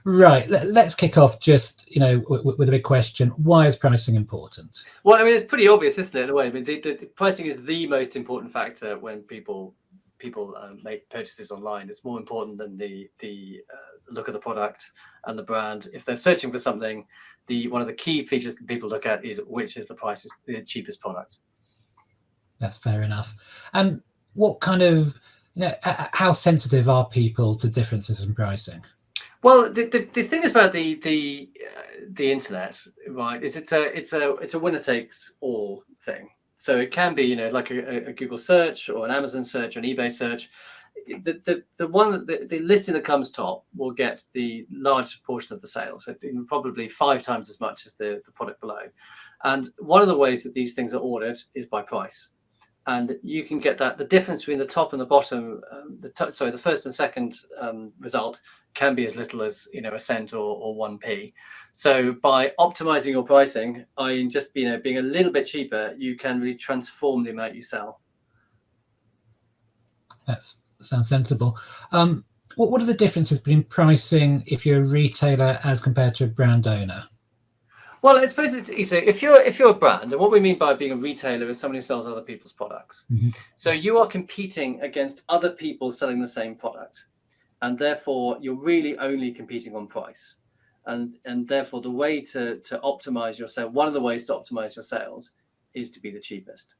Right. Let's kick off just, with a big question. Why is pricing important? Well, I mean, it's pretty obvious, isn't it, in a way? I mean, the pricing is the most important factor when people make purchases online. It's more important than the look of the product and the brand. If they're searching for something, one of the key features that people look at is which is the cheapest product. That's fair enough. And what kind of, how sensitive are people to differences in pricing? Well, the thing is about the internet, right? Is it's a winner takes all thing. So it can be, like a Google search or an Amazon search or an eBay search. The listing that comes top will get the large portion of the sales, so probably 5 times as much as the product below. And one of the ways that these things are ordered is by price. And you can get the difference between the top and the bottom, the first and second result can be as little as a cent or 1p. So by optimizing your pricing, just being a little bit cheaper, you can really transform the amount you sell. That sounds sensible. What are the differences between pricing if you're a retailer as compared to a brand owner? Well, I suppose it's easy. If you're a brand, and what we mean by being a retailer is somebody who sells other people's products. Mm-hmm. So you are competing against other people selling the same product, and therefore you're really only competing on price. And therefore the way to optimize your sale, one of the ways to optimize your sales is to be the cheapest.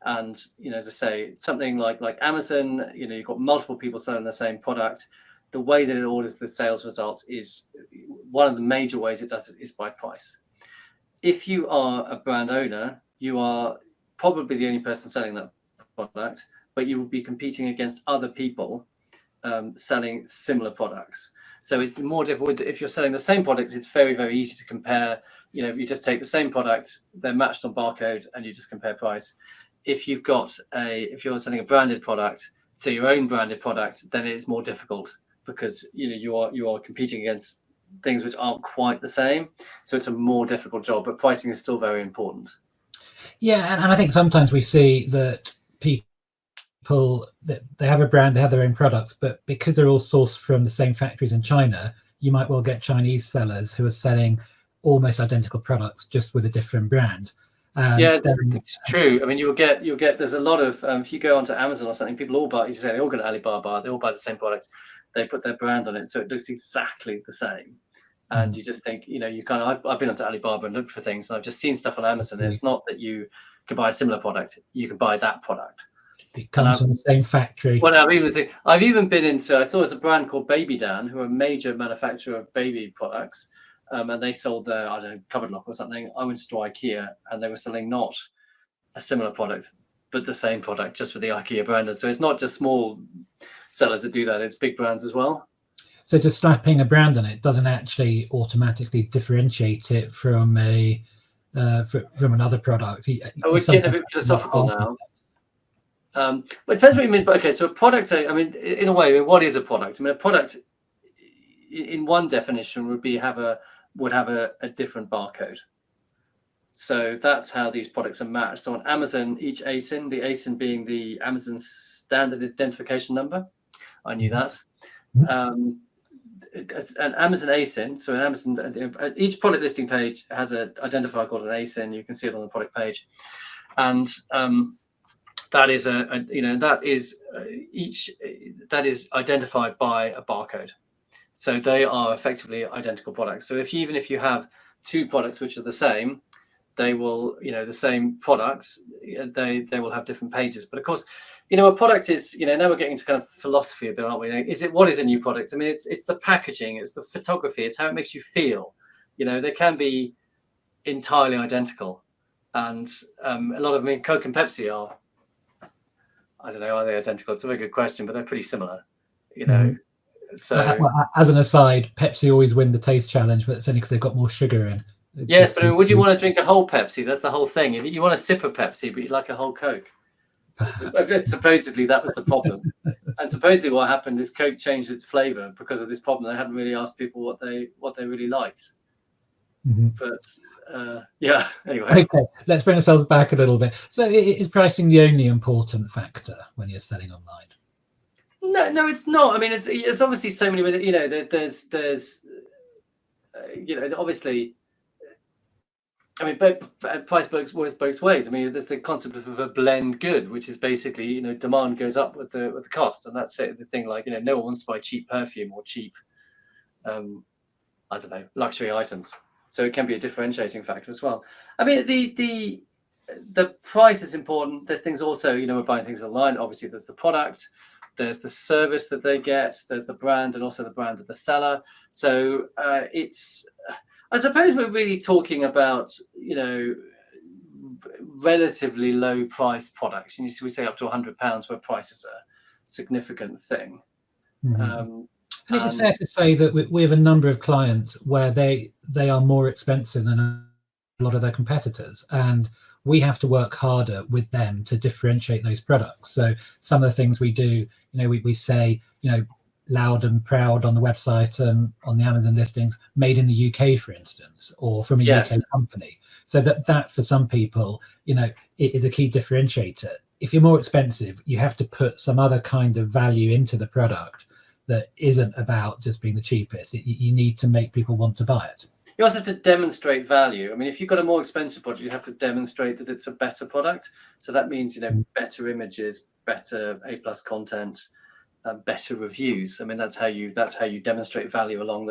And as I say, something like Amazon, you've got multiple people selling the same product. The way that it orders the sales results is one of the major ways it does it is by price. If you are a brand owner, you are probably the only person selling that product, but you will be competing against other people selling similar products. So it's more difficult. If you're selling the same product, it's very, very easy to compare. You just take the same product, they're matched on barcode, and you just compare price. If you're selling a branded product, so your own branded product, then it's more difficult because you are competing against things which aren't quite the same. So it's a more difficult job, but pricing is still very important. Yeah, and I think sometimes we see that people that they have a brand, they have their own products, but because they're all sourced from the same factories in China, you might well get Chinese sellers who are selling almost identical products just with a different brand. Yeah, it's true. I mean, you'll get. There's a lot of if you go onto Amazon or something, people all buy. You say they all go to Alibaba. They all buy the same product. They put their brand on it, so it looks exactly the same. And you just think, you kind of. I've been onto Alibaba and looked for things, and I've just seen stuff on Amazon. And it's not that you can buy a similar product; you can buy that product. It comes from the same factory. Well, I've even been into. I saw there's a brand called Baby Dan, who are a major manufacturer of baby products. And they sold their, cupboard lock or something. I went to IKEA and they were selling not a similar product, but the same product, just with the IKEA brand. So it's not just small sellers that do that; it's big brands as well. So just slapping a brand on it doesn't actually automatically differentiate it from from another product. We're getting a bit philosophical now. But it depends what you mean. But okay, so a product. I mean, in a way, what is a product? I mean, a product, in one definition, would have a different barcode. So that's how these products are matched. So on Amazon, each ASIN, the ASIN being the Amazon standard identification number. I knew that. An Amazon ASIN, so an Amazon, each product listing page has an identifier called an ASIN. You can see it on the product page. And that is identified by a barcode. So they are effectively identical products. So even if you have two products which are the same, they will, the same product, they will have different pages. But of course, a product is, now we're getting into kind of philosophy a bit, aren't we? What is a new product? I mean, it's the packaging, it's the photography, it's how it makes you feel. They can be entirely identical. And a lot of, Coke and Pepsi are, I don't know, are they identical? It's a very good question, but they're pretty similar, So, as an aside, Pepsi always win the taste challenge, but it's only because they've got more sugar in. Yes, but would you want to drink a whole Pepsi? That's the whole thing. If you want a sip of Pepsi, but you like a whole Coke. Supposedly that was the problem, and supposedly what happened is Coke changed its flavour because of this problem. They hadn't really asked people what they really liked. Mm-hmm. But yeah, anyway. Okay, let's bring ourselves back a little bit. So, is pricing the only important factor when you're selling online? No, it's not. I mean, it's obviously so many. There's obviously, I mean, but price works both ways. I mean, there's the concept of a blend good, which is basically, demand goes up with the cost, and that's it. The thing, like, no one wants to buy cheap perfume or cheap, I don't know, luxury items. So it can be a differentiating factor as well. I mean, the price is important. There's things also, we're buying things online. Obviously, there's the product, there's the service that they get, there's the brand, and also the brand of the seller. So I suppose we're really talking about, relatively low price products. We say up to £100, where price is a significant thing. Mm-hmm. I think it's fair to say that we have a number of clients where they are more expensive than a lot of their competitors, and we have to work harder with them to differentiate those products. So some of the things we do, we say, loud and proud on the website and on the Amazon listings, made in the UK, for instance, or from a UK company. So that for some people, it is a key differentiator. If you're more expensive, you have to put some other kind of value into the product that isn't about just being the cheapest. You need to make people want to buy it. You also have to demonstrate value. I mean, if you've got a more expensive product, you have to demonstrate that it's a better product. So that means, better images, better A+ content, better reviews. I mean, that's how you demonstrate value along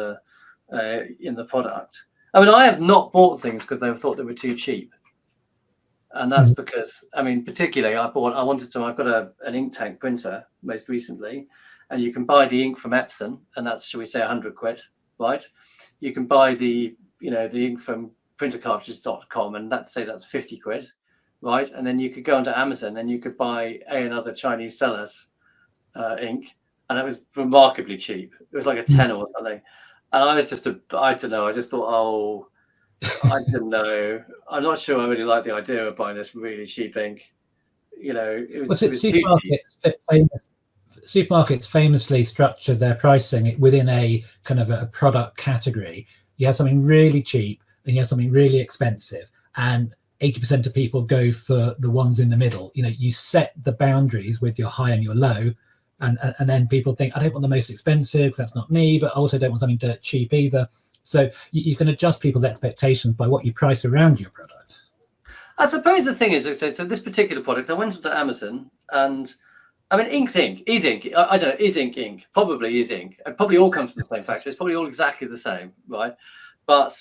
in the product. I mean, I have not bought things because they thought they were too cheap, and that's because, I mean, particularly I've got an ink tank printer most recently, and you can buy the ink from Epson, and that's, shall we say, £100, right? You can buy the ink from printercartridges.com, and that's 50 quid, right? And then you could go onto Amazon and you could buy another Chinese seller's ink, and it was remarkably cheap. It was like a tenner or something. And I was just I don't know. I just thought, I don't know. I'm not sure I really like the idea of buying this really cheap ink. It was too cheap. Supermarkets famously structure their pricing within a kind of a product category. You have something really cheap and you have something really expensive, and 80% of people go for the ones in the middle. You set the boundaries with your high and your low, and then people think, I don't want the most expensive because that's not me, but I also don't want something dirt cheap either. So you can adjust people's expectations by what you price around your product. I suppose the thing is, so this particular product, I went onto Amazon, and I mean, ink's ink. Is ink? I don't know. Is ink ink? Probably is ink. It probably all comes from the same factory. It's probably all exactly the same, right? But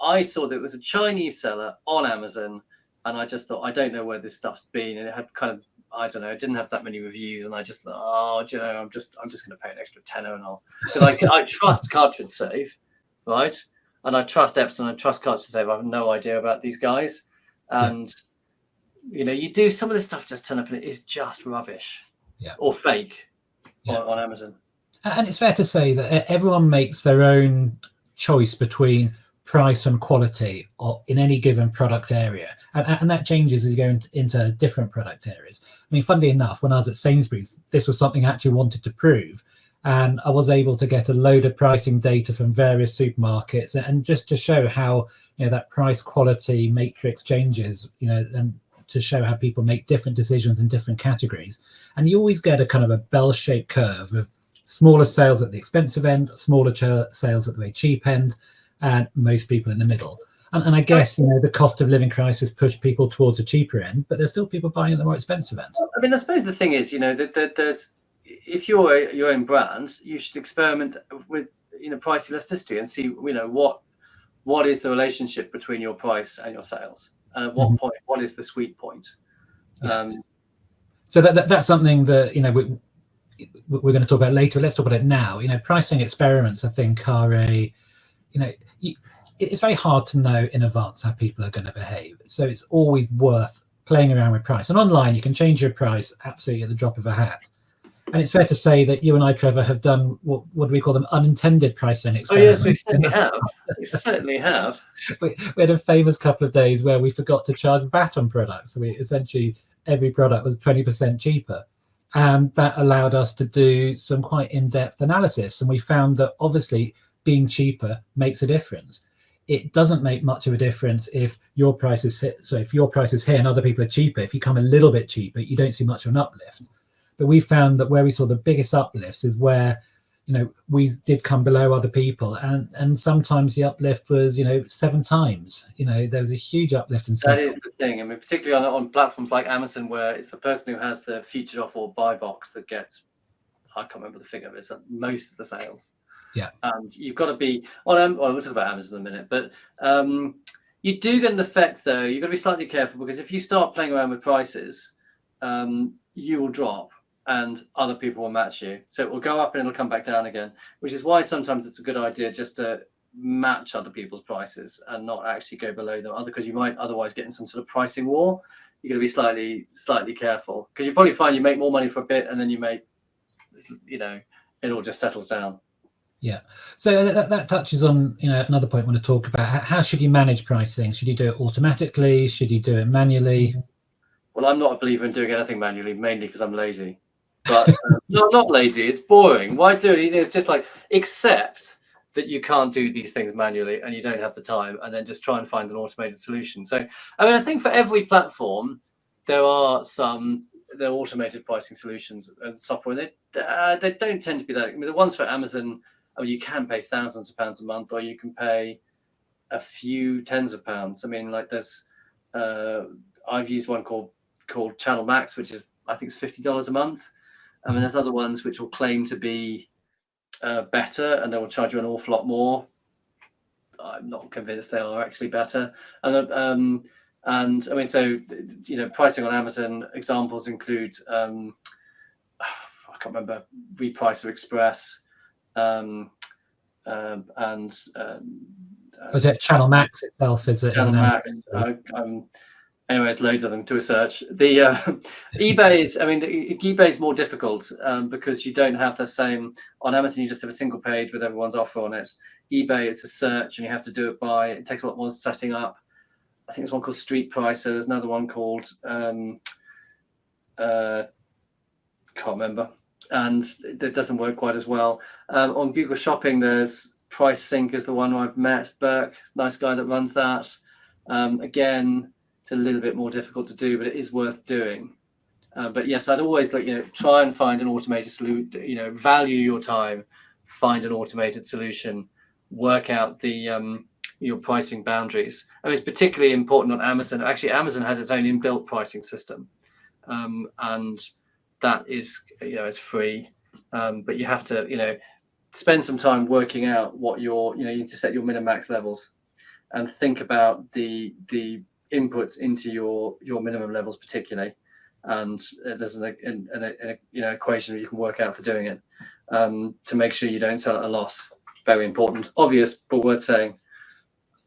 I saw that it was a Chinese seller on Amazon, and I just thought, I don't know where this stuff's been, and it had kind of, I don't know, it didn't have that many reviews, and I just thought, I'm just going to pay an extra tenner, and because I trust Cartridge Save, right? And I trust Epson, I trust Cartridge Save. I have no idea about these guys, and you do some of this stuff just turn up and it is just rubbish. Or fake on Amazon. And it's fair to say that everyone makes their own choice between price and quality in any given product area, and that changes as you go into different product areas. I mean, funnily enough, when I was at Sainsbury's, this was something I actually wanted to prove, and I was able to get a load of pricing data from various supermarkets, and just to show how that price quality matrix changes, and to show how people make different decisions in different categories. And you always get a kind of a bell-shaped curve of smaller sales at the expensive end, smaller sales at the very cheap end, and most people in the middle. And I guess the cost of living crisis pushed people towards the cheaper end, but there's still people buying at the more expensive end. I mean, I suppose the thing is, that there's, if you're your own brand, you should experiment with price elasticity and see what is the relationship between your price and your sales. And at what point, what is the sweet point? So that's something that we're going to talk about later. Let's talk about it now. Pricing experiments, I think, are it's very hard to know in advance how people are going to behave. So it's always worth playing around with price. And online, you can change your price absolutely at the drop of a hat. And it's fair to say that you and I, Trevor, have done what do we call them? Unintended pricing experiments. Oh, yes, we certainly have. We certainly have. We had a famous couple of days where we forgot to charge VAT on products. So essentially every product was 20% cheaper. And that allowed us to do some quite in-depth analysis. And we found that obviously being cheaper makes a difference. It doesn't make much of a difference if your price is hit. So if your price is here and other people are cheaper, if you come a little bit cheaper, you don't see much of an uplift. But we found that where we saw the biggest uplifts is where we did come below other people, and sometimes the uplift was 7 times. There was a huge uplift in sales. That is the thing. I mean, particularly on platforms like Amazon, where it's the person who has the featured offer or buy box that gets, I can't remember the figure, but it's most of the sales. Yeah. And you've got to be on. We'll talk about Amazon in a minute, but you do get an effect though. You've got to be slightly careful, because if you start playing around with prices, you will drop and other people will match you. So it will go up and it'll come back down again, which is why sometimes it's a good idea just to match other people's prices and not actually go below them, because you might otherwise get in some sort of pricing war. You're going to be slightly careful, because you probably find you make more money for a bit and then it all just settles down. Yeah. So that touches on another point I want to talk about. How should you manage pricing? Should you do it automatically? Should you do it manually? Well, I'm not a believer in doing anything manually, mainly because I'm lazy. But no, I'm not lazy. It's boring. Why do it? It's just like, accept that you can't do these things manually and you don't have the time, and then just try and find an automated solution. So, I mean, I think for every platform, there are automated pricing solutions and software. They don't tend to be that. I mean, the ones for Amazon, I mean, you can pay thousands of pounds a month, or you can pay a few tens of pounds. I mean, like there's, I've used one called Channel Max, which is, I think, it's $50 a month. I mean, there's other ones which will claim to be better, and they will charge you an awful lot more. I'm not convinced they are actually better. And I mean, so pricing on Amazon examples include I can't remember, Repricer Express, and Channel Max itself is Channel Max. Anyway, it's loads of them. Do a search. The eBay is more difficult because you don't have the same. On Amazon, you just have a single page with everyone's offer on it. eBay, it's a search, and you have to do it it takes a lot more setting up. I think there's one called Street Pricer. There's another one called can't remember, and it doesn't work quite as well. On Google Shopping, there's Price Sync is the one I've met. Burke, nice guy that runs that. Again, it's a little bit more difficult to do, but it is worth doing. But yes, I'd always try and find an automated solution. Value your time, find an automated solution, work out the your pricing boundaries. I mean, it's particularly important on Amazon. Actually, Amazon has its own inbuilt pricing system, and that is it's free, but you have to spend some time working out what you need to set your min and max levels, and think about the inputs into your minimum levels particularly, and there's an equation you can work out for doing it, to make sure you don't sell at a loss. Very important, obvious, but worth saying.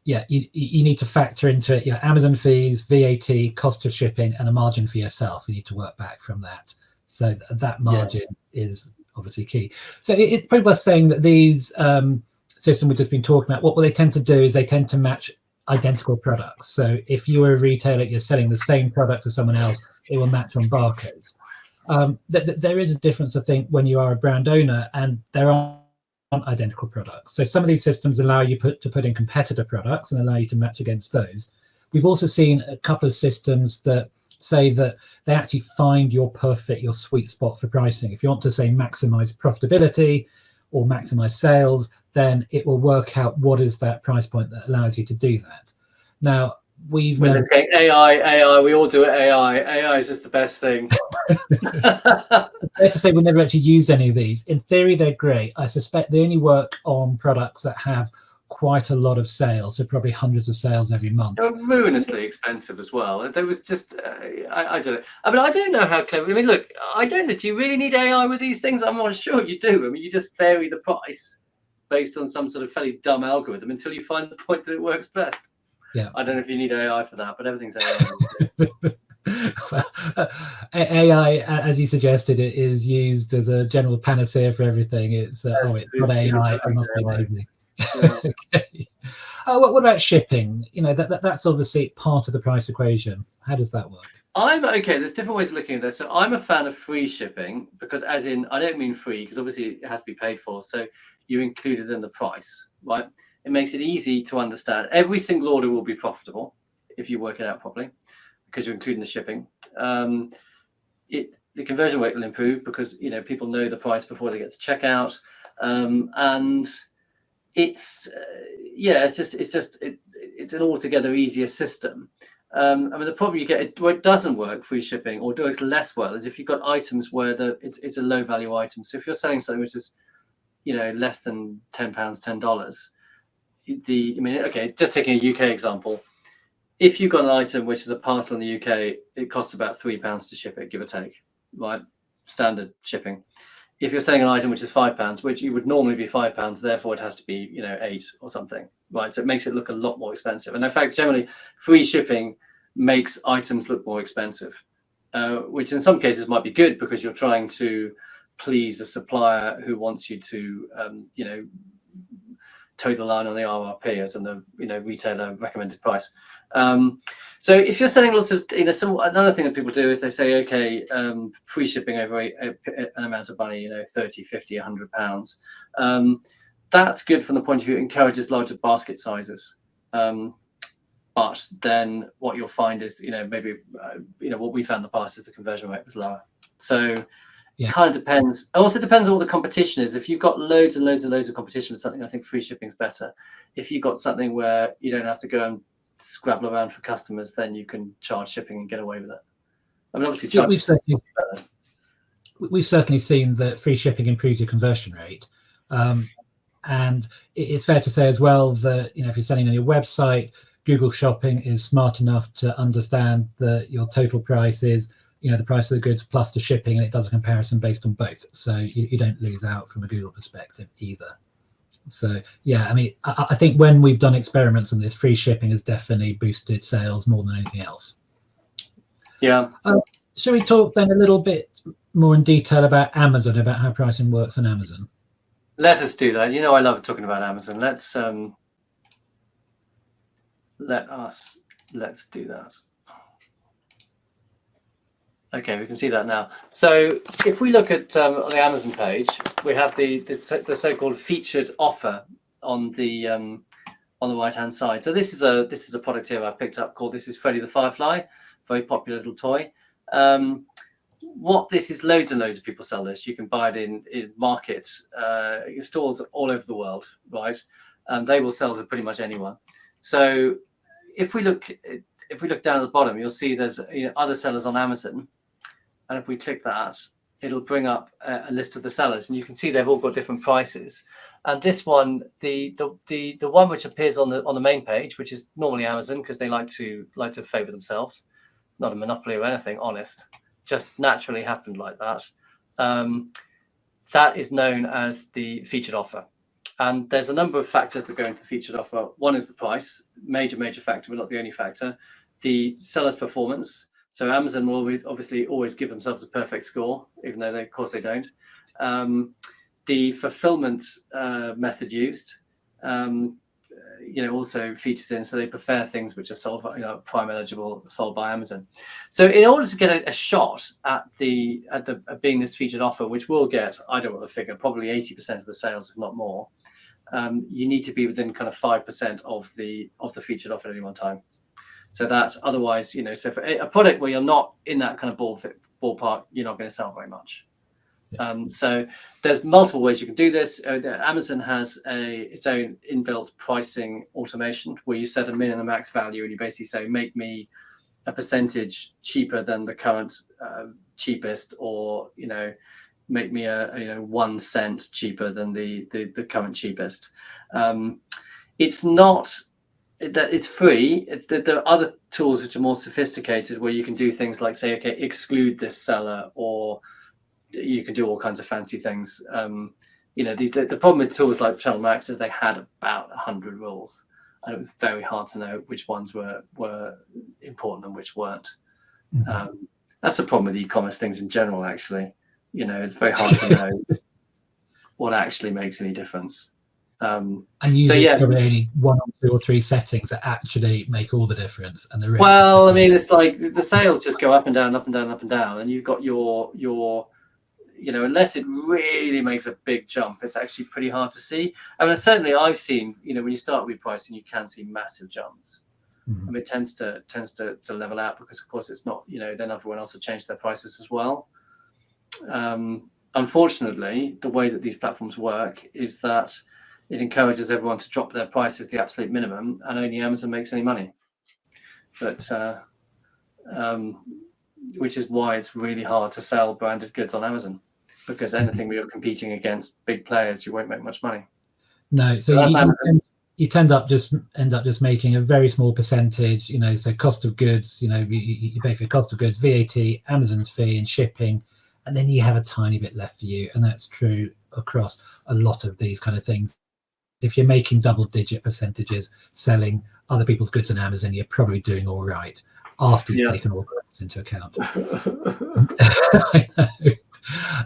Yeah, you need to factor into it Amazon fees, VAT, cost of shipping, and a margin for yourself. You need to work back from that, so that margin is obviously key. So it's probably worth saying that these systems we've just been talking about, what they tend to do is they tend to match identical products. So if you were a retailer, you're selling the same product to someone else, it will match on barcodes. There is a difference, I think, when you are a brand owner and there aren't identical products. So some of these systems allow you to put in competitor products and allow you to match against those. We've also seen a couple of systems that say that they actually find your sweet spot for pricing. If you want to say maximize profitability or maximize sales, then it will work out what is that price point that allows you to do that. Now, we're saying AI, we all do it. AI is just the best thing. Fair to say we've never actually used any of these. In theory, they're great. I suspect they only work on products that have quite a lot of sales, so probably hundreds of sales every month. They're ruinously expensive as well. There was just, I don't know. I mean, I don't know how clever. I mean, look, I don't know. Do you really need AI with these things? I'm not sure you do. I mean, you just vary the price based on some sort of fairly dumb algorithm until you find the point that it works best. Yeah. I don't know if you need AI for that, but everything's AI. Well, AI, as you suggested, it is used as a general panacea for everything. It's it's not AI. It must be amazing. Yeah. Okay. What about shipping? That's obviously part of the price equation. How does that work? There's different ways of looking at this. So I'm a fan of free shipping, because as in, I don't mean free, because obviously it has to be paid for. So you include it in the price, right? It makes it easy to understand. Every single order will be profitable if you work it out properly, because you're including the shipping. The conversion rate will improve because people know the price before they get to checkout. and it's it's an altogether easier system. I mean, the problem you get where it doesn't work, free shipping, or works less well, is if you've got items where it's a low value item. So if you're selling something which is, less than £10, $10, just taking a UK example, if you've got an item which is a parcel in the UK, it costs about £3 to ship it, give or take, right? Standard shipping. If you're selling an item which is £5, which it would normally be £5, therefore it has to be, 8 or something, right? So it makes it look a lot more expensive. And in fact, generally, free shipping makes items look more expensive, which in some cases might be good because you're trying to please a supplier who wants you to, toe the line on the RRP as in the retailer recommended price. So if you're selling lots of, another thing that people do is they say, okay, free shipping over an amount of money, 30, 50, £100. That's good from the point of view, it encourages larger basket sizes. But then what you'll find is, maybe, what we found in the past is the conversion rate was lower. So it kind of depends. It also depends on what the competition is. If you've got loads and loads and loads of competition with something, I think free shipping is better. If you've got something where you don't have to go and scrabble around for customers, then you can charge shipping and get away with it. I mean, obviously, we've certainly seen that free shipping improves your conversion rate. And it's fair to say as well that, if you're selling on your website, Google Shopping is smart enough to understand that your total price is, the price of the goods plus the shipping, and it does a comparison based on both. So you don't lose out from a Google perspective either. So, I mean, I think when we've done experiments on this, free shipping has definitely boosted sales more than anything else. Yeah. Shall we talk then a little bit more in detail about Amazon, about how pricing works on Amazon? Let us do that. I love talking about Amazon. Let's do that. Okay, we can see that now. So if we look at on the Amazon page, we have the so-called featured offer on the right-hand side. So this is a product here I picked up called This is Freddy the Firefly, very popular little toy. What this is, loads and loads of people sell this. You can buy it in markets, stores all over the world, right? And they will sell to pretty much anyone. So if we look down at the bottom, you'll see there's other sellers on Amazon. And if we click that, it'll bring up a list of the sellers, and you can see they've all got different prices. And this one, the one which appears on the main page, which is normally Amazon, because they like to favor themselves, not a monopoly or anything, honest, just naturally happened like that. That is known as the featured offer. And there's a number of factors that go into the featured offer. One is the price, major factor, but not the only factor. The seller's performance. So Amazon will obviously always give themselves a perfect score, even though of course they don't. The fulfillment method used, also features in. So they prefer things which are sold, Prime eligible, sold by Amazon. So in order to get a shot at being this featured offer, which will get, I don't know the figure, probably 80% of the sales, if not more, you need to be within kind of 5% of the featured offer at any one time. So that otherwise, so for a product where you're not in that kind of ballpark, you're not going to sell very much. So there's multiple ways you can do this. Amazon has its own inbuilt pricing automation where you set a min and a max value, and you basically say, make me a percentage cheaper than the current cheapest, or make me a 1 cent cheaper than the current cheapest. It's not that it's free. There are other tools which are more sophisticated where you can do things like say, okay, exclude this seller, or you can do all kinds of fancy things. The problem with tools like Channel Max is they had about 100 rules, and it was very hard to know which ones were important and which weren't. Mm-hmm. That's a problem with e-commerce things in general, actually. It's very hard to know what actually makes any difference. And usually probably only 1 or 2 or 3 settings that actually make all the difference, and the rest. Well, I mean, it's like the sales just go up and down, up and down, up and down, and you've got your unless it really makes a big jump, it's actually pretty hard to see. I mean, certainly I've seen, when you start repricing, you can see massive jumps. Mm-hmm. I mean, it tends to level out because, of course, it's not, then everyone else will change their prices as well. unfortunately, the way that these platforms work is that it encourages everyone to drop their prices to the absolute minimum, and only Amazon makes any money. But which is why it's really hard to sell branded goods on Amazon, because anything we are competing against big players, you won't make much money. No, so you end up just making a very small percentage, so cost of goods, you pay for your cost of goods, VAT, Amazon's fee and shipping, and then you have a tiny bit left for you. And that's true across a lot of these kind of things. If you're making double-digit percentages selling other people's goods on Amazon, you're probably doing all right after you've taken all that into account. I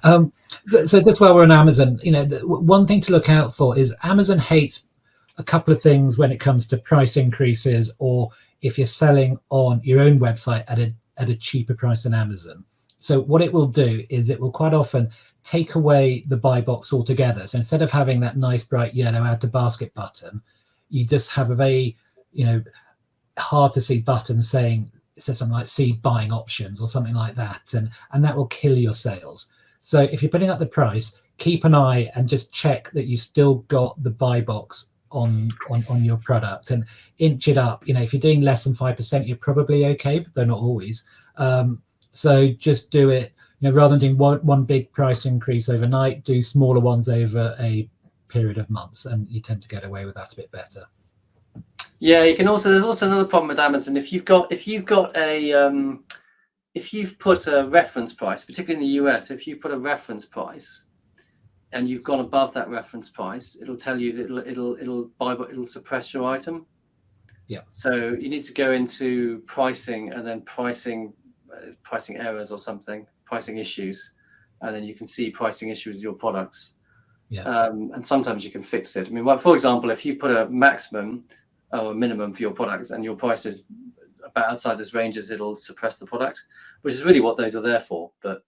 know. So just while we're on Amazon, one thing to look out for is Amazon hates a couple of things when it comes to price increases, or if you're selling on your own website at a cheaper price than Amazon. So what it will do is it will quite often take away the buy box altogether. So instead of having that nice bright yellow add to basket button, you just have a very, hard to see button saying, it says something like see buying options or something like that. And that will kill your sales. So if you're putting up the price, keep an eye and just check that you've still got the buy box on your product and inch it up. If you're doing less than 5%, you're probably okay, but they're not always. So just do it, rather than doing one big price increase overnight, do smaller ones over a period of months, and you tend to get away with that a bit better. Yeah, you can also. There's also another problem with Amazon. If you've put a reference price, particularly in the US, if you put a reference price and you've gone above that reference price, it'll tell you that it'll suppress your item. Yeah. So you need to go into pricing and then pricing errors or something, pricing issues, and then you can see pricing issues with your products. Yeah. And sometimes you can fix it. I mean, for example, if you put a maximum or a minimum for your product and your price is about outside those ranges, it'll suppress the product, which is really what those are there for. But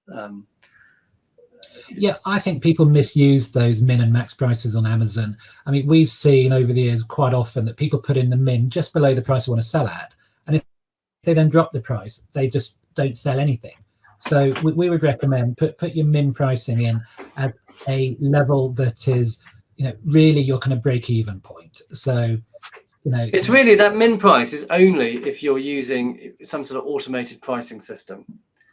yeah, I think people misuse those min and max prices on Amazon. I mean, we've seen over the years quite often that people put in the min just below the price they want to sell at, and if they then drop the price, they just don't sell anything. So we would recommend put your min pricing in at a level that is, really your kind of break even point. So it's really that min price is only if you're using some sort of automated pricing system.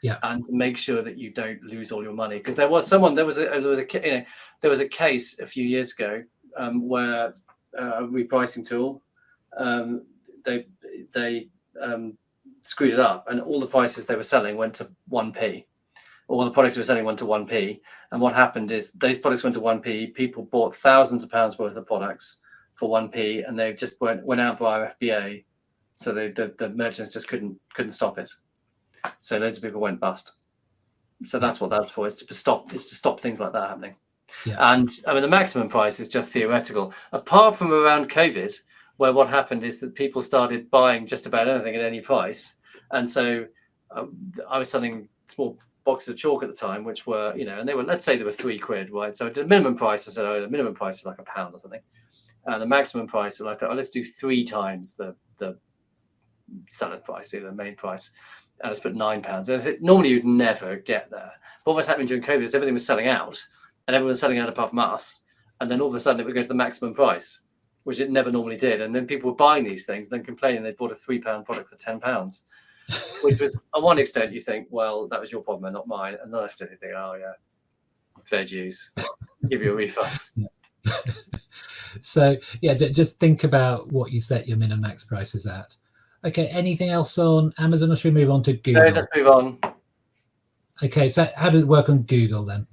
Yeah. And make sure that you don't lose all your money, because there was a case a few years ago where a repricing tool they screwed it up, and all the prices they were selling went to 1p. All the products they were selling went to 1p, and what happened is those products went to 1p. People bought thousands of pounds worth of products for 1p, and they just went out via FBA, so the merchants just couldn't stop it. So loads of people went bust. So that's what that's for. It's to stop things like that happening. Yeah. And I mean, the maximum price is just theoretical. Apart from around COVID, where what happened is that people started buying just about anything at any price. And so I was selling small boxes of chalk at the time, which were, and they were, let's say they were £3, right? So the minimum price, I said, the minimum price is like £1 or something. And the maximum price, and I thought, let's do 3 times the selling price, the main price. Let's put £9. Normally you'd never get there. But what was happening during COVID is everything was selling out, and everyone was selling out apart from us. And then all of a sudden it would go to the maximum price, which it never normally did. And then people were buying these things and then complaining they bought a £3 product for £10, which was, on one extent, you think, well, that was your problem and not mine. And the next extent, you think, oh yeah, fair dues, give you a refund. Yeah. So yeah, just think about what you set your min and max prices at. Okay, anything else on Amazon, or should we move on to Google? No, let's move on. Okay, so how does it work on Google then?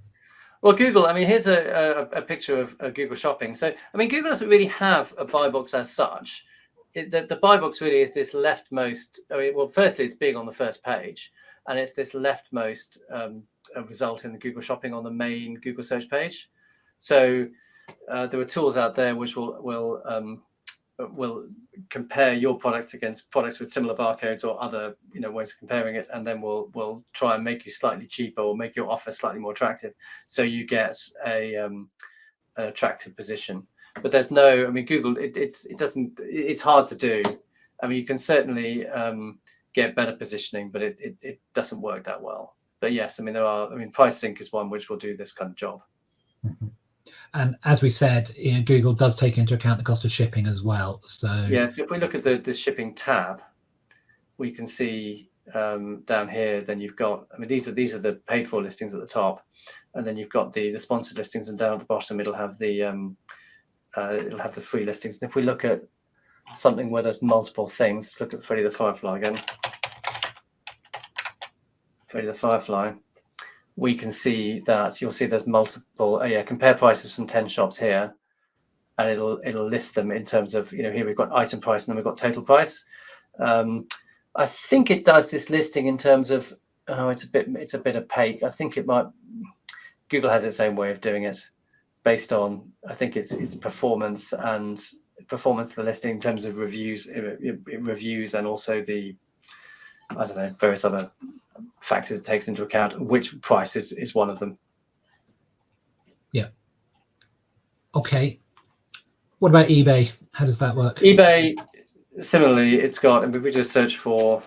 Well, Google, I mean, here's a picture of Google Shopping. So, I mean, Google doesn't really have a buy box as such. The buy box really is this leftmost. I mean, well, firstly, it's big on the first page, and it's this leftmost result in the Google Shopping on the main Google search page. So there are tools out there which will compare your product against products with similar barcodes or other ways of comparing it, and then we'll try and make you slightly cheaper or make your offer slightly more attractive, so you get an attractive position. But there's no, I mean, Google, it's hard to do. I mean, you can certainly get better positioning, but it doesn't work that well. yes, I mean, price sync is one which will do this kind of job. Mm-hmm. And as we said, Google does take into account the cost of shipping as well. So yes, if we look at the shipping tab, we can see down here. Then you've got, I mean, these are the paid for listings at the top, and then you've got the sponsored listings, and down at the bottom it'll have the free listings. And if we look at something where there's multiple things, let's look at Freddy the Firefly again. Freddy the Firefly. We can see that you'll see there's multiple. Compare prices from 10 shops here, and it'll list them in terms of, here we've got item price and then we've got total price. I think it does this listing in terms of it's a bit opaque. I think Google has its own way of doing it based on, I think it's performance and performance of the listing in terms of reviews and also the, I don't know, various other factors it takes into account, which price is one of them. Yeah. Okay. What about eBay? How does that work? eBay, similarly, it's got, and if we just search for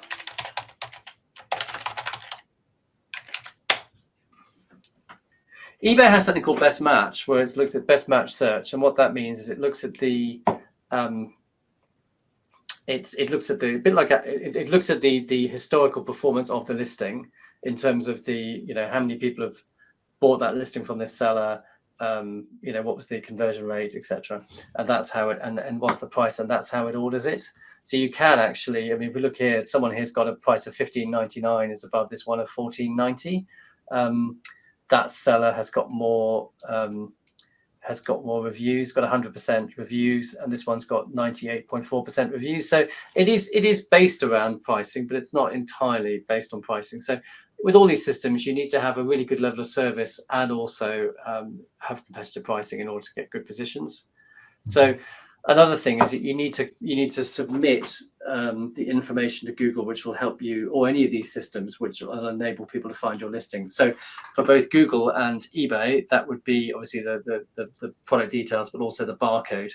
eBay has something called Best Match, where it looks at Best Match search, and what that means is it looks at the it looks at the historical performance of the listing in terms of the how many people have bought that listing from this seller, what was the conversion rate, etc. And that's how it and what's the price, and that's how it orders it. So you can actually, I mean, if we look here, someone here's got a price of $15.99 is above this one of $14.90. That seller has got more reviews, got 100% reviews, and this one's got 98.4% reviews. So it is based around pricing, but it's not entirely based on pricing. So with all these systems, you need to have a really good level of service and also have competitive pricing in order to get good positions. So another thing is that you need to submit the information to Google, which will help you, or any of these systems, which will enable people to find your listing. So for both Google and eBay, that would be obviously the product details, but also the barcode,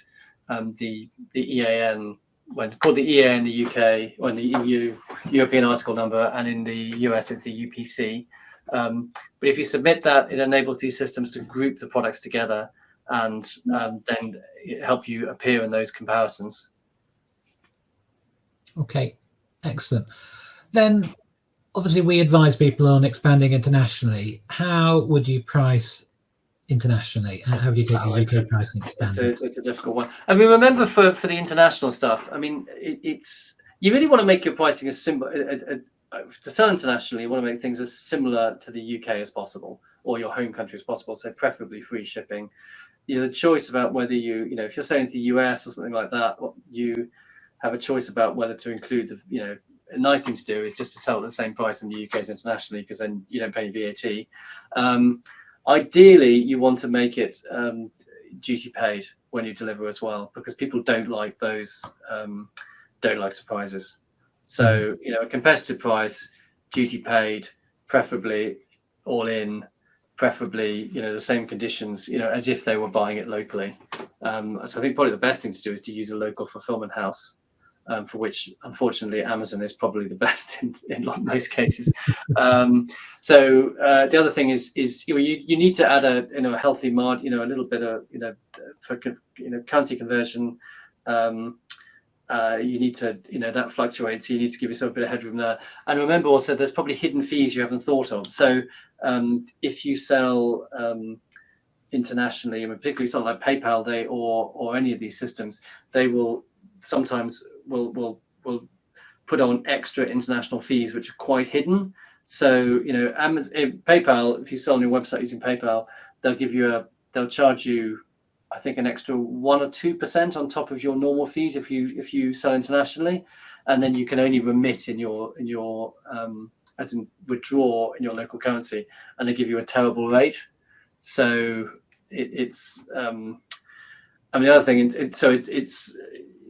the EAN, when it's called the EAN in the UK or in the EU, European article number, and in the US it's the UPC. But if you submit that, it enables these systems to group the products together and then help you appear in those comparisons. Okay, excellent. Then obviously we advise people on expanding internationally. How would you price internationally? How would you take a UK pricing expanding? It's a difficult one. I mean, remember for the international stuff, I mean, it's you really want to make your pricing as simple to sell internationally. You want to make things as similar to the UK as possible, or your home country as possible. So preferably free shipping. You have a choice about whether if you're selling to the US or something like that, you have a choice about whether to include the, a nice thing to do is just to sell at the same price in the UK as internationally, because then you don't pay VAT. Ideally, you want to make it duty paid when you deliver as well, because people don't like those, don't like surprises. So, a competitive price, duty paid, preferably all in, preferably, the same conditions, as if they were buying it locally. So I think probably the best thing to do is to use a local fulfillment house, for which, unfortunately, Amazon is probably the best in most cases. So the other thing is you need to add a healthy margin, a little bit of for currency conversion. You need to that fluctuates. So you need to give yourself a bit of headroom there. And remember also, there's probably hidden fees you haven't thought of. So if you sell internationally, and particularly something like PayPal, or any of these systems, they will sometimes will put on extra international fees which are quite hidden. So Amazon, PayPal, if you sell on your website using PayPal, they'll charge you, I think, an extra 1 or 2% on top of your normal fees if you sell internationally, and then you can only remit in your as in withdraw in your local currency, and they give you a terrible rate. So it's the other thing. It's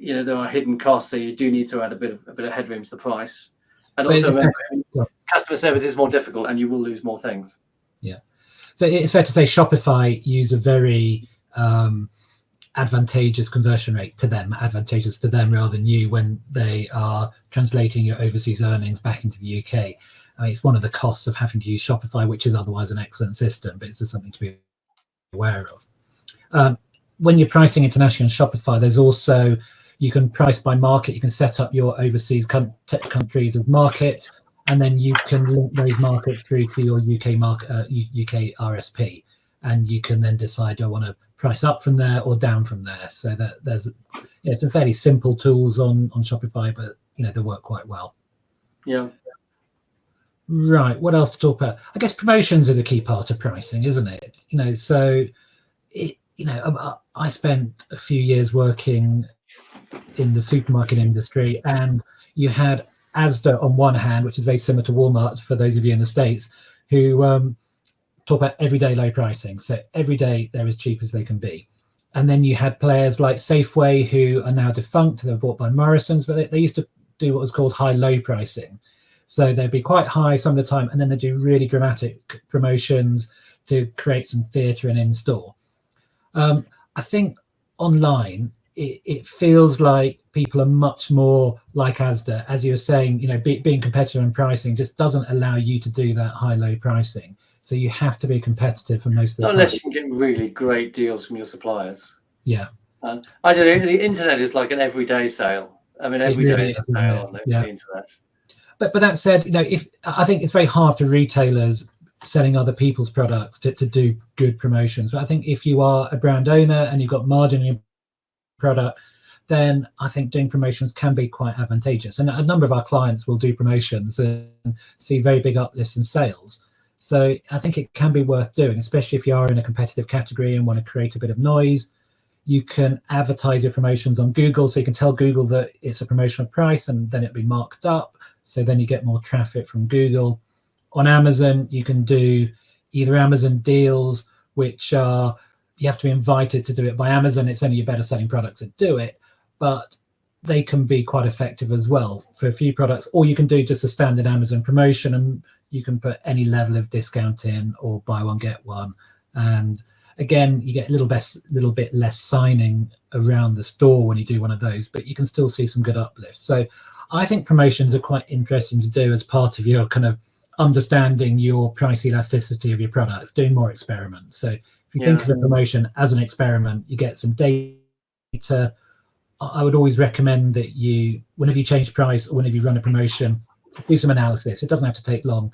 there are hidden costs, so you do need to add a bit of headroom to the price. And also remember, customer service is more difficult, and you will lose more things. Yeah. So it's fair to say Shopify use a very advantageous conversion rate to them, advantageous to them rather than you, when they are translating your overseas earnings back into the UK. I mean, it's one of the costs of having to use Shopify, which is otherwise an excellent system, but it's just something to be aware of. When you're pricing internationally on Shopify, there's also, you can price by market. You can set up your overseas countries as markets, and then you can link those markets through to your UK market, UK RSP, and you can then decide, do I want to price up from there or down from there? So that there's some fairly simple tools on Shopify, but they work quite well. Yeah. Right. What else to talk about? I guess promotions is a key part of pricing, isn't it? So I spent a few years working in the supermarket industry, and you had Asda on one hand, which is very similar to Walmart for those of you in the States, who talk about everyday low pricing. So every day they're as cheap as they can be. And then you had players like Safeway, who are now defunct. They were bought by Morrison's, but they used to do what was called high-low pricing. So they'd be quite high some of the time, and then they do really dramatic promotions to create some theatre and in-store. I think online, it feels like people are much more like Asda. As you were saying, being competitive in pricing just doesn't allow you to do that high-low pricing. So you have to be competitive for most of the time. Unless you can get really great deals from your suppliers. Yeah. I don't know. The internet is like an everyday sale. I mean, every day is a sale on the internet. But that said, I think it's very hard for retailers selling other people's products to do good promotions. But I think if you are a brand owner and you've got margin in your product, then I think doing promotions can be quite advantageous. And a number of our clients will do promotions and see very big uplifts in sales. So I think it can be worth doing, especially if you are in a competitive category and want to create a bit of noise. You can advertise your promotions on Google, so you can tell Google that it's a promotional price, and then it'll be marked up. So then you get more traffic from Google. On Amazon, you can do either Amazon deals, which are, you have to be invited to do it by Amazon. It's only your better selling products that do it, but they can be quite effective as well for a few products. Or you can do just a standard Amazon promotion, and you can put any level of discount in, or buy one, get one. And again, you get a little bit less signing around the store when you do one of those, but you can still see some good uplift. So I think promotions are quite interesting to do as part of your kind of understanding your price elasticity of your products, doing more experiments. So if you think of a promotion as an experiment, you get some data. I would always recommend that whenever you change price or whenever you run a promotion, do some analysis. It doesn't have to take long.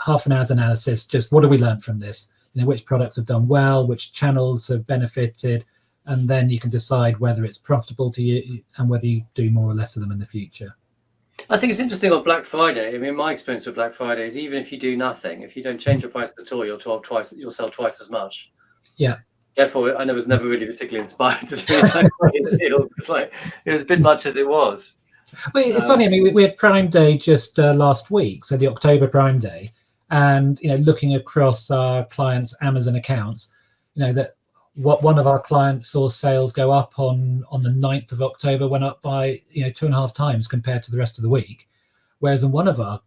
Half an hour's analysis, just what have we learned from this? Which products have done well, which channels have benefited, and then you can decide whether it's profitable to you and whether you do more or less of them in the future. I think it's interesting on Black Friday. I mean, my experience with Black Friday is even if you do nothing, if you don't change your price at all, you'll sell twice as much. Yeah. Therefore, I was never really particularly inspired to do Black Friday deals. It was a bit much as it was. Well, it's funny. I mean, we had Prime Day just last week, so the October Prime Day, and looking across our clients' Amazon accounts, that one of our clients saw sales go up on the 9th of October, went up by 2.5 times compared to the rest of the week, whereas on one of our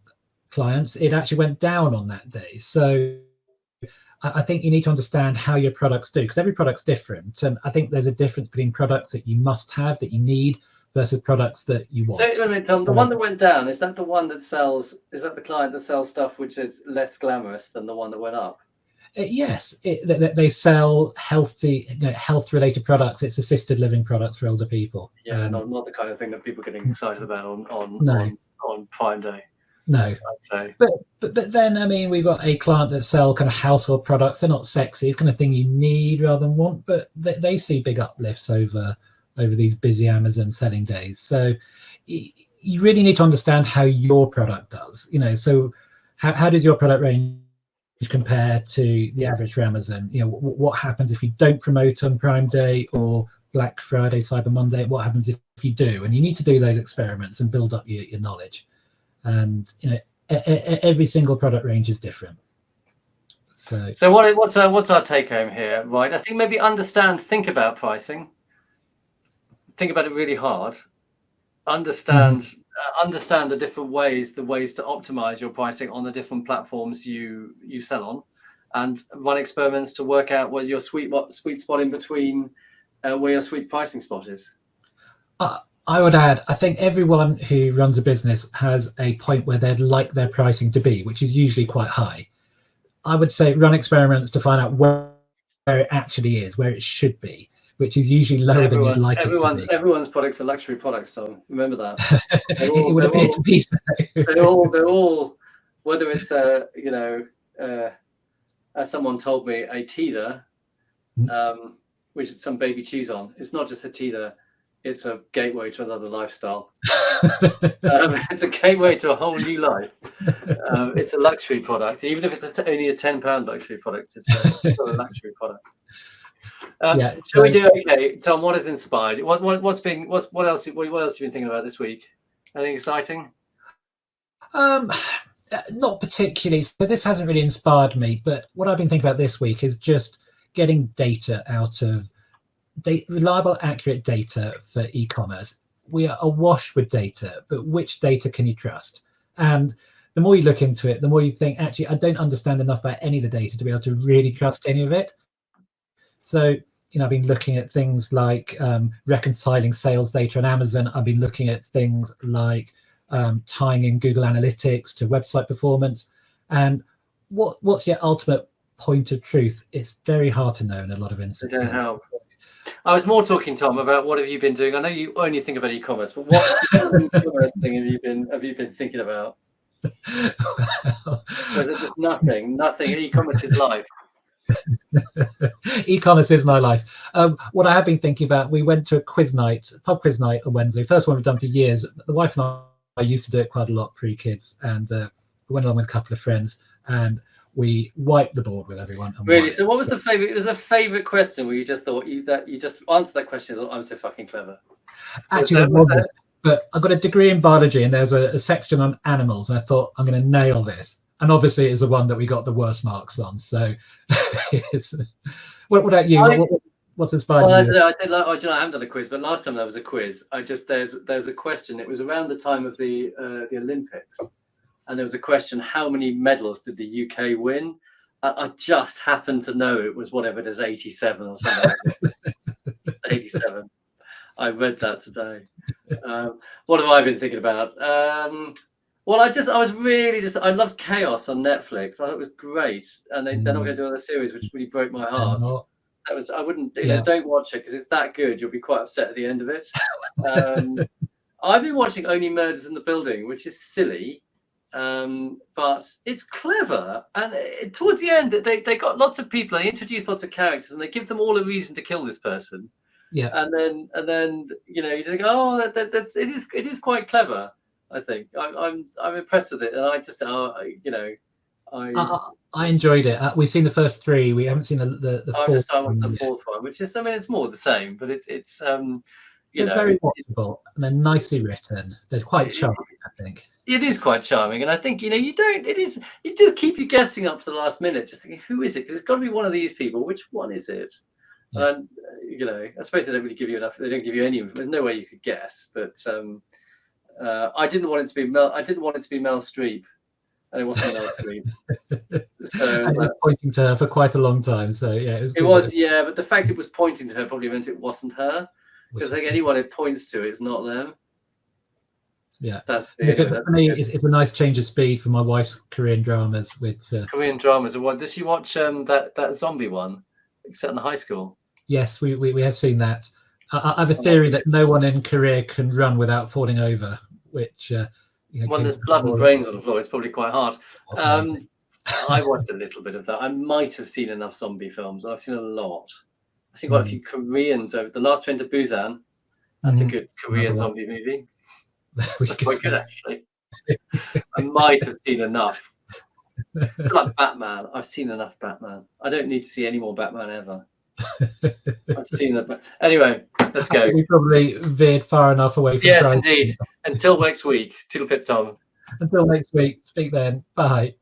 clients it actually went down on that day. So I think you need to understand how your products do, because every product's different, and I think there's a difference between products that you must have, that you need, versus products that you want. So, Tom, the one that went down, is that the one that sells? Is that the client that sells stuff which is less glamorous than the one that went up? Yes, they sell health-related products. It's assisted living products for older people. Yeah, not the kind of thing that people are getting excited about on Prime Day. No, I'd say. But then, I mean, we've got a client that sell kind of household products. They're not sexy. It's kind of thing you need rather than want, but they see big uplifts over these busy Amazon selling days. So you really need to understand how your product does. So how does your product range compare to the average for Amazon? What happens if you don't promote on Prime Day or Black Friday, Cyber Monday? What happens if you do? And you need to do those experiments and build up your knowledge. And every single product range is different. So what's our take home here, right? I think maybe think about pricing, think about it really hard, understand the different ways to optimize your pricing on the different platforms you sell on, and run experiments to work out what your sweet spot in between, where your sweet pricing spot is. I would add, I think everyone who runs a business has a point where they'd like their pricing to be, which is usually quite high. I would say run experiments to find out where it actually is, where it should be, which is usually lower than you'd like it to be. Everyone's products are luxury products, Tom. Remember that. It would appear to be so. They're all, whether it's as someone told me, a teether, which is some baby cheese on. It's not just a teether. It's a gateway to another lifestyle. It's a gateway to a whole new life. It's a luxury product, even if it's only a £10 luxury product. It's still a luxury product. Shall we do? Okay, Tom. What has inspired? What else have you been thinking about this week? Anything exciting? Not particularly. So this hasn't really inspired me. But what I've been thinking about this week is just getting data out of reliable, accurate data for e-commerce. We are awash with data, but which data can you trust? And the more you look into it, the more you think, actually, I don't understand enough about any of the data to be able to really trust any of it. So, I've been looking at things like reconciling sales data on Amazon. I've been looking at things like tying in Google Analytics to website performance. And what's your ultimate point of truth? It's very hard to know in a lot of instances. They don't help. I was more talking, Tom, about what have you been doing? I know you only think about e-commerce, but what e-commerce thing have you been thinking about? Or is it just nothing? Nothing. E-commerce is life. E-commerce is my life. What I have been thinking about, we went to a pub quiz night on Wednesday. First one we've done for years. The wife and I used to do it quite a lot pre-kids, and we went along with a couple of friends, and we wiped the board with everyone. Really? So what was the favorite? It was a favorite question where you just thought you just answered that question. I'm so fucking clever. Actually, but I got a degree in biology, and there's a section on animals, and I thought I'm going to nail this. And obviously, it's the one that we got the worst marks on. So, what about you? What's inspired you? I haven't done a quiz, but last time there was a quiz. There's a question. It was around the time of the Olympics. And there was a question, how many medals did the UK win? I just happened to know it was whatever it is, 87 or something like that. 87. I read that today. What have I been thinking about? Well, I loved Chaos on Netflix. I thought it was great. And they're not going to do another series, which really broke my heart. I wouldn't, don't watch it because it's that good. You'll be quite upset at the end of it. I've been watching Only Murders in the Building, which is silly. But it's clever, and towards the end they got lots of people, they introduce lots of characters, and they give them all a reason to kill this person. Yeah. And then you think, oh, it is quite clever. I think I'm impressed with it, and I just I enjoyed it. We've seen the first three. We haven't seen the fourth. The fourth one, which is, it's more the same, but it's they're very watchable, and they're nicely written. They're quite charming, I think. It is quite charming, and I think you just keep you guessing up to the last minute, just thinking, who is it? Because it's got to be one of these people. Which one is it? Yeah. And I suppose they don't really give you enough. They don't give you any. There's no way you could guess. But I didn't want it to be Mel. I didn't want it to be Mel Streep, and it wasn't Mel Streep. So I was pointing to her for quite a long time. So yeah, it was. Yeah, but the fact it was pointing to her probably meant it wasn't her. Because I think anyone it points to, it's not them. Yeah, for me, it's a nice change of speed for my wife's Korean dramas. Korean dramas, and what does she watch? That zombie one set in the high school. Yes, we have seen that. I have a theory that no one in Korea can run without falling over. Which when there's blood and brains on the floor, it's probably quite hard. I watched a little bit of that. I might have seen enough zombie films. I've seen a lot. I've seen quite a few Koreans. The Last Train to Busan. That's a good Korean zombie movie. That's quite good, actually. I might have seen enough. Like Batman, I've seen enough Batman. I don't need to see any more Batman ever. I've seen that. Anyway, let's go. We probably veered far enough away from. Yes, indeed. Until next week. Toodle pip, Tom. Until next week. Speak then. Bye.